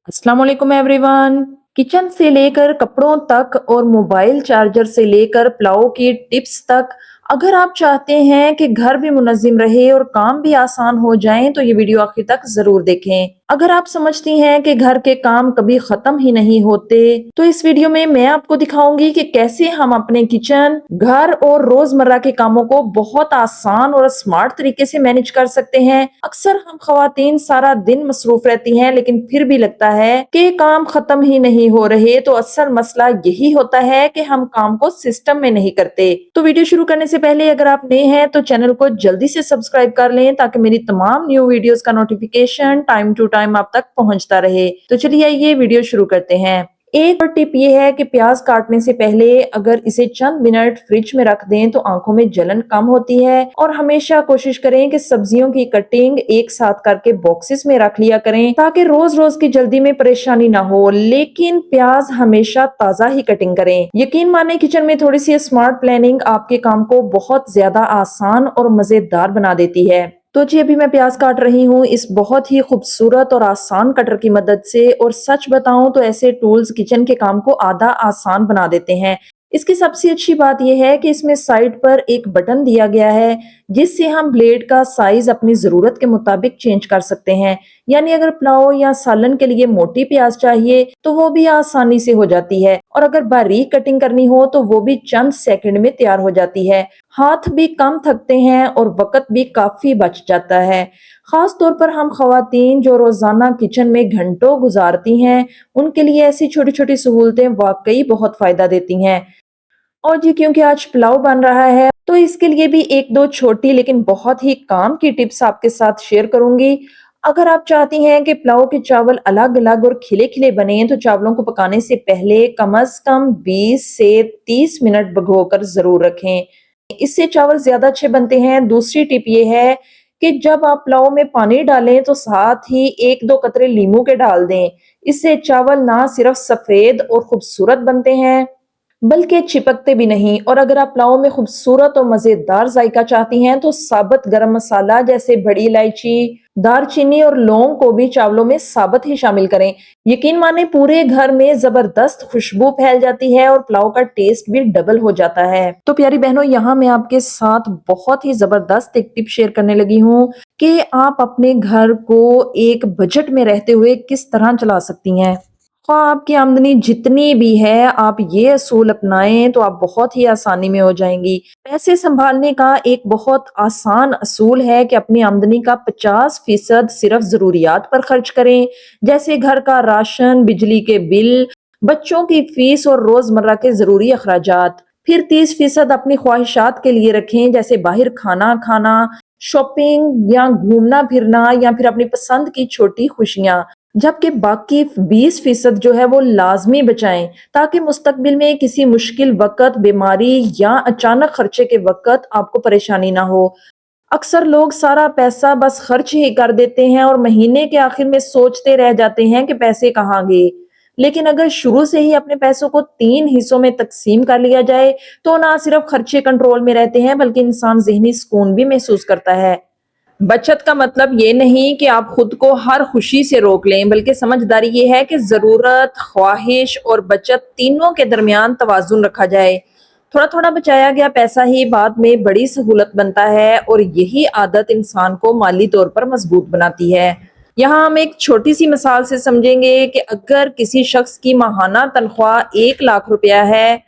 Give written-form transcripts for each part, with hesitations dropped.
अस्सलाम वालेकुम everyone. Kitchen से लेकर कपड़ों तक और मोबाइल चार्जर से लेकर प्लाऊ की टिप्स तक, अगर आप चाहते हैं कि घर भी मुनज़्ज़म रहे और काम भी आसान हो जाएं तो ये वीडियो आखिर तक जरूर देखें। अगर आप समझती हैं कि घर के काम कभी खत्म ही नहीं होते, तो इस वीडियो में मैं आपको दिखाऊंगी कि कैसे हम अपने किचन, घर और रोजमर्रा के कामों को बहुत आसान और स्मार्ट तरीके से मैनेज कर सकते हैं। अक्सर हम खवातीन सारा दिन मसरूफ रहती हैं, लेकिन फिर भी लगता है कि काम खत्म ही नहीं हो रहे। तो असल मसला यही होता है कि हम काम को सिस्टम में नहीं करते। तो वीडियो शुरू करने से पहले अगर आप नए हैं तो चैनल को जल्दी से सब्सक्राइब कर लें, ताकि मेरी तमाम न्यू वीडियोस का नोटिफिकेशन टाइम टू टाइम आप तक पहुंचता रहे। तो चलिए आइए वीडियो शुरू करते हैं। एक और टिप ये है कि प्याज काटने से पहले अगर इसे चंद मिनट फ्रिज में रख दें तो आंखों में जलन कम होती है। और हमेशा कोशिश करें कि सब्जियों की कटिंग एक साथ करके बॉक्सेस में रख लिया करें, ताकि रोज रोज की जल्दी में परेशानी ना हो। लेकिन प्याज हमेशा ताजा ही कटिंग करें। यकीन माने किचन में थोड़ी सी स्मार्ट प्लानिंग आपके काम को बहुत ज्यादा आसान और मजेदार बना देती है। तो जी अभी मैं प्याज काट रही हूँ इस बहुत ही खूबसूरत और आसान कटर की मदद से। और सच बताऊं तो ऐसे टूल्स किचन के काम को आधा आसान बना देते हैं। इसकी सबसे अच्छी बात यह है कि इसमें साइड पर एक बटन दिया गया है, जिससे हम ब्लेड का साइज अपनी जरूरत के मुताबिक चेंज कर सकते हैं। यानी अगर पुलाव या सालन के लिए मोटी प्याज चाहिए तो वो भी आसानी से हो जाती है, और अगर बारीक कटिंग करनी हो तो वो भी चंद सेकंड में तैयार हो जाती है। हाथ भी कम थकते हैं और वक्त भी काफी बच जाता है। खास तौर पर हम खवातीन जो रोजाना किचन में घंटों गुजारती हैं, उनके लिए ऐसी छोटी छोटी सहूलतें वाकई बहुत फायदा देती हैं। और जी क्योंकि आज पुलाव बन रहा है तो इसके लिए भी एक दो छोटी लेकिन बहुत ही काम की टिप्स आपके साथ शेयर करूंगी। अगर आप चाहती हैं कि पुलाव के चावल अलग अलग और खिले खिले बने, तो चावलों को पकाने से पहले कम से कम 20 से 30 मिनट भिगोकर जरूर रखें। इससे चावल ज्यादा अच्छे बनते हैं। दूसरी टिप ये है कि जब आप पुलाव में पानी डालें तो साथ ही एक दो कतरे नींबू के डाल दें। इससे चावल ना सिर्फ सफेद और खूबसूरत बनते हैं, बल्कि चिपकते भी नहीं। और अगर आप पुलाव में खूबसूरत और मजेदार जायका चाहती हैं तो साबुत गरम मसाला जैसे बड़ी इलायची, दालचीनी और लौंग को भी चावलों में साबुत ही शामिल करें। यकीन माने पूरे घर में जबरदस्त खुशबू फैल जाती है और पुलाव का टेस्ट भी डबल हो जाता है। तो प्यारी बहनों, यहाँ मैं आपके साथ बहुत ही जबरदस्त एक टिप शेयर करने लगी हूँ कि आप अपने घर को एक बजट में रहते हुए किस तरह चला सकती हैं। हाँ, आपकी आमदनी जितनी भी है, आप ये असूल अपनाएं तो आप बहुत ही आसानी में हो जाएंगी। पैसे संभालने का एक बहुत आसान असूल है कि अपनी आमदनी का 50% सिर्फ जरूरियात पर खर्च करें, जैसे घर का राशन, बिजली के बिल, बच्चों की फीस और रोजमर्रा के जरूरी अखराजात। फिर 30% अपनी ख्वाहिशात के लिए रखें, जैसे बाहर खाना खाना, शॉपिंग या घूमना फिरना, या फिर अपनी पसंद की छोटी खुशियां। जबकि बाकी 20% जो है वो लाजमी बचाएं, ताकि मुस्तकबिल में किसी मुश्किल वक्त, बीमारी या अचानक खर्चे के वक्त आपको परेशानी ना हो। अक्सर लोग सारा पैसा बस खर्च ही कर देते हैं और महीने के आखिर में सोचते रह जाते हैं कि पैसे कहाँ गए। लेकिन अगर शुरू से ही अपने पैसों को 3 हिस्सों में तकसीम कर लिया जाए तो ना सिर्फ खर्चे कंट्रोल में रहते हैं, बल्कि इंसान जहनी सुकून भी महसूस करता है। बचत का मतलब ये नहीं कि आप खुद को हर खुशी से रोक लें, बल्कि समझदारी ये है कि जरूरत, ख्वाहिश और बचत तीनों के दरमियान तवाजुन रखा जाए। थोड़ा थोड़ा बचाया गया पैसा ही बाद में बड़ी सहूलत बनता है, और यही आदत इंसान को माली तौर पर मजबूत बनाती है। यहाँ हम एक छोटी सी मिसाल से समझेंगे कि अगर किसी शख्स की माहाना तनख्वाह 1 लाख रुपया है,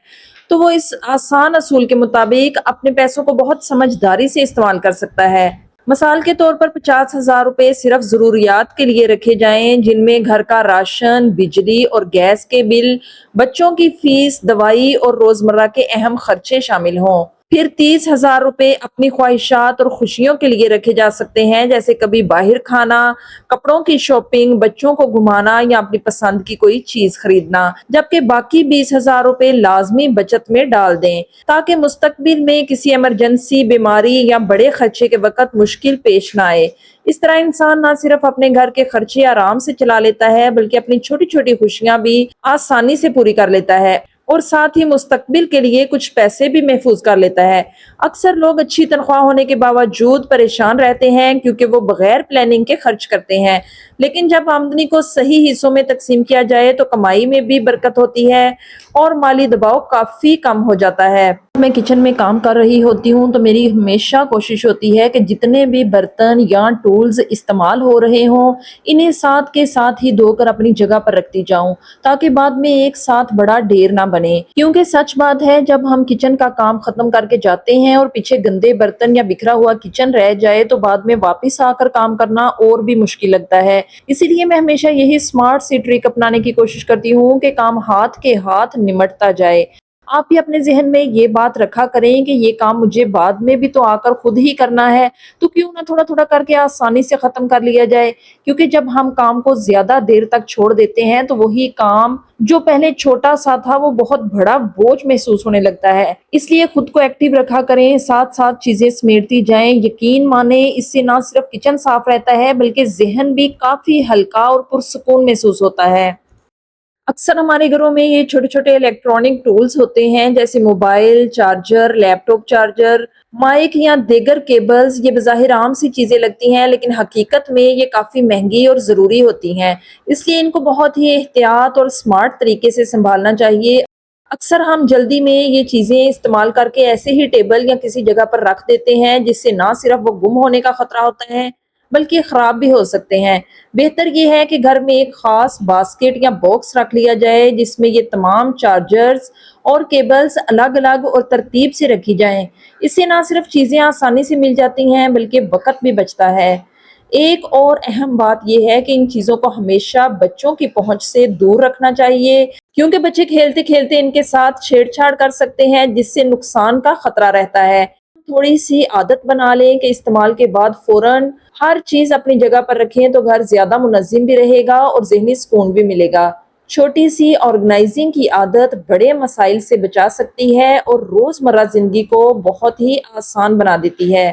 तो वो इस आसान असूल के मुताबिक अपने पैसों को बहुत समझदारी से इस्तेमाल कर सकता है। मिसाल के तौर पर 50,000 रुपए सिर्फ जरूरियात के लिए रखे जाएं, जिनमें घर का राशन, बिजली और गैस के बिल, बच्चों की फीस, दवाई और रोजमर्रा के अहम खर्चे शामिल हों। फिर 30,000 रुपए अपनी ख्वाहिशात और खुशियों के लिए रखे जा सकते हैं, जैसे कभी बाहर खाना, कपड़ों की शॉपिंग, बच्चों को घुमाना या अपनी पसंद की कोई चीज खरीदना। जबकि बाकी 20,000 रुपए लाजमी बचत में डाल दें, ताकि मुस्तकबिल में किसी इमरजेंसी, बीमारी या बड़े खर्चे के वक्त मुश्किल पेश ना आए। इस तरह इंसान न सिर्फ अपने घर के खर्चे आराम से चला लेता है, बल्कि अपनी छोटी छोटी खुशियां भी आसानी से पूरी कर लेता है, और साथ ही मुस्तकबिल के लिए कुछ पैसे भी महफूज कर लेता है। अक्सर लोग अच्छी तनख्वाह होने के बावजूद परेशान रहते हैं, क्योंकि वो बगैर प्लानिंग के खर्च करते हैं। لیکن جب آمدنی کو صحیح حصوں میں تقسیم کیا جائے تو کمائی میں بھی برکت ہوتی ہے اور مالی دباؤ کافی کم ہو جاتا ہے۔ میں کچن میں کام کر رہی ہوتی ہوں تو میری ہمیشہ کوشش ہوتی ہے کہ جتنے بھی برتن یا ٹولز استعمال ہو رہے ہوں انہیں ساتھ کے ساتھ ہی دھو کر اپنی جگہ پر رکھتی جاؤں، تاکہ بعد میں ایک ساتھ بڑا ڈھیر نہ بنے۔ کیونکہ سچ بات ہے، جب ہم کچن کا کام ختم کر کے جاتے ہیں اور پیچھے گندے برتن یا بکھرا ہوا کچن رہ جائے تو بعد میں واپس آ کر کام کرنا اور بھی مشکل لگتا ہے۔ اسی لیے میں ہمیشہ یہی اسمارٹ سی ٹرک اپنانے کی کوشش کرتی ہوں کہ کام ہاتھ کے ہاتھ نمٹتا جائے۔ آپ بھی اپنے ذہن میں یہ بات رکھا کریں کہ یہ کام مجھے بعد میں بھی تو آ کر خود ہی کرنا ہے، تو کیوں نہ تھوڑا تھوڑا کر کے آسانی سے ختم کر لیا جائے۔ کیونکہ جب ہم کام کو زیادہ دیر تک چھوڑ دیتے ہیں تو وہی کام جو پہلے چھوٹا سا تھا وہ بہت بڑا بوجھ محسوس ہونے لگتا ہے۔ اس لیے خود کو ایکٹیو رکھا کریں، ساتھ ساتھ چیزیں سمیٹتی جائیں۔ یقین مانیں، اس سے نہ صرف کچن صاف رہتا ہے بلکہ ذہن بھی کافی ہلکا اور پرسکون محسوس ہوتا ہے۔ اکثر ہمارے گھروں میں یہ چھوٹے چھوٹے الیکٹرانک ٹولز ہوتے ہیں، جیسے موبائل چارجر، لیپ ٹاپ چارجر، مائک یا دیگر کیبلز۔ یہ بظاہر عام سی چیزیں لگتی ہیں لیکن حقیقت میں یہ کافی مہنگی اور ضروری ہوتی ہیں، اس لیے ان کو بہت ہی احتیاط اور اسمارٹ طریقے سے سنبھالنا چاہیے۔ اکثر ہم جلدی میں یہ چیزیں استعمال کر کے ایسے ہی ٹیبل یا کسی جگہ پر رکھ دیتے ہیں، جس سے نہ صرف وہ گم ہونے کا خطرہ ہوتا ہے بلکہ خراب بھی ہو سکتے ہیں۔ بہتر یہ ہے کہ گھر میں ایک خاص باسکٹ یا باکس رکھ لیا جائے جس میں یہ تمام چارجرز اور کیبلز الگ الگ اور ترتیب سے رکھی جائیں۔ اس سے نہ صرف چیزیں آسانی سے مل جاتی ہیں بلکہ وقت بھی بچتا ہے۔ ایک اور اہم بات یہ ہے کہ ان چیزوں کو ہمیشہ بچوں کی پہنچ سے دور رکھنا چاہیے، کیونکہ بچے کھیلتے کھیلتے ان کے ساتھ چھیڑ چھاڑ کر سکتے ہیں، جس سے نقصان کا خطرہ رہتا ہے۔ تھوڑی سی عادت بنا لیں کہ استعمال کے بعد فوراً ہر چیز اپنی جگہ پر رکھیں تو گھر زیادہ منظم بھی رہے گا اور ذہنی سکون بھی ملے گا۔ چھوٹی سی آرگنائزنگ کی عادت بڑے مسائل سے بچا سکتی ہے اور روزمرہ زندگی کو بہت ہی آسان بنا دیتی ہے۔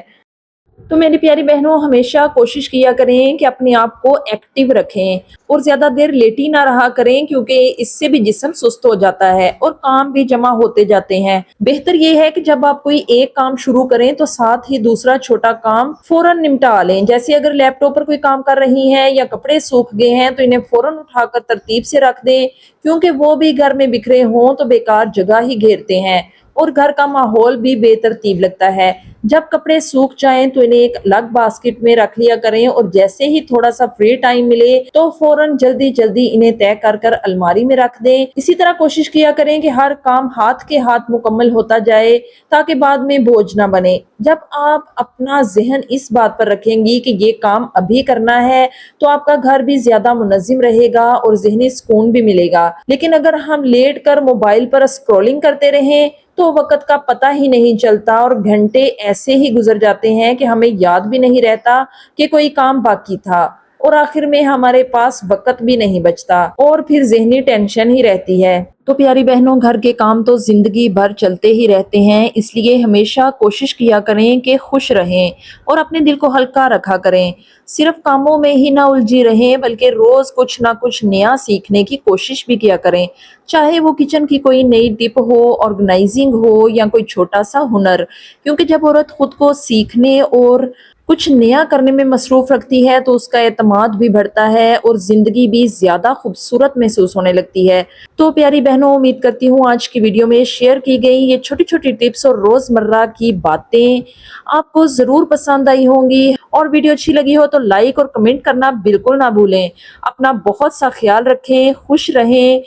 تو میری پیاری بہنوں، ہمیشہ کوشش کیا کریں کہ اپنے آپ کو ایکٹیو رکھیں اور زیادہ دیر لیٹی نہ رہا کریں، کیونکہ اس سے بھی جسم سست ہو جاتا ہے اور کام بھی جمع ہوتے جاتے ہیں۔ بہتر یہ ہے کہ جب آپ کوئی ایک کام شروع کریں تو ساتھ ہی دوسرا چھوٹا کام فوراً نمٹا لیں۔ جیسے اگر لیپ ٹاپ پر کوئی کام کر رہی ہیں یا کپڑے سوکھ گئے ہیں تو انہیں فوراً اٹھا کر ترتیب سے رکھ دیں، کیونکہ وہ بھی گھر میں بکھرے ہوں تو بیکار جگہ ہی گھیرتے ہیں اور گھر کا ماحول بھی بے ترتیب لگتا ہے۔ جب کپڑے سوکھ جائیں تو انہیں ایک الگ باسکٹ میں رکھ لیا کریں اور جیسے ہی تھوڑا سا فری ٹائم ملے تو فوراً جلدی جلدی انہیں طے کر کر الماری میں رکھ دیں۔ اسی طرح کوشش کیا کریں کہ ہر کام ہاتھ کے ہاتھ مکمل ہوتا جائے تاکہ بعد میں بوجھ نہ بنے۔ جب آپ اپنا ذہن اس بات پر رکھیں گی کہ یہ کام ابھی کرنا ہے تو آپ کا گھر بھی زیادہ منظم رہے گا اور ذہنی سکون بھی ملے گا۔ لیکن اگر ہم لیٹ کر موبائل پر اسکرولنگ کرتے رہیں تو وقت کا پتہ ہی نہیں چلتا اور گھنٹے ایسے ہی گزر جاتے ہیں کہ ہمیں یاد بھی نہیں رہتا کہ کوئی کام باقی تھا، اور آخر میں ہمارے پاس وقت بھی نہیں بچتا اور پھر ذہنی ٹینشن ہی رہتی ہے۔ تو پیاری بہنوں، گھر کے کام تو زندگی بھر چلتے ہی رہتے ہیں، اس لیے ہمیشہ کوشش کیا کریں کہ خوش رہیں اور اپنے دل کو ہلکا رکھا کریں۔ صرف کاموں میں ہی نہ الجھی رہیں بلکہ روز کچھ نہ کچھ نیا سیکھنے کی کوشش بھی کیا کریں، چاہے وہ کچن کی کوئی نئی ٹپ ہو، آرگنائزنگ ہو یا کوئی چھوٹا سا ہنر۔ کیونکہ جب عورت خود کو سیکھنے اور کچھ نیا کرنے میں مصروف رکھتی ہے تو اس کا اعتماد بھی بڑھتا ہے اور زندگی بھی زیادہ خوبصورت محسوس ہونے لگتی ہے۔ تو پیاری بہنوں، امید کرتی ہوں آج کی ویڈیو میں شیئر کی گئی یہ چھوٹی چھوٹی ٹپس اور روزمرہ کی باتیں آپ کو ضرور پسند آئی ہوں گی، اور ویڈیو اچھی لگی ہو تو لائک اور کمنٹ کرنا بالکل نہ بھولیں۔ اپنا بہت سا خیال رکھیں، خوش رہیں۔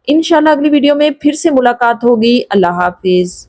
انشاءاللہ اگلی ویڈیو میں پھر سے ملاقات ہوگی۔ اللہ حافظ۔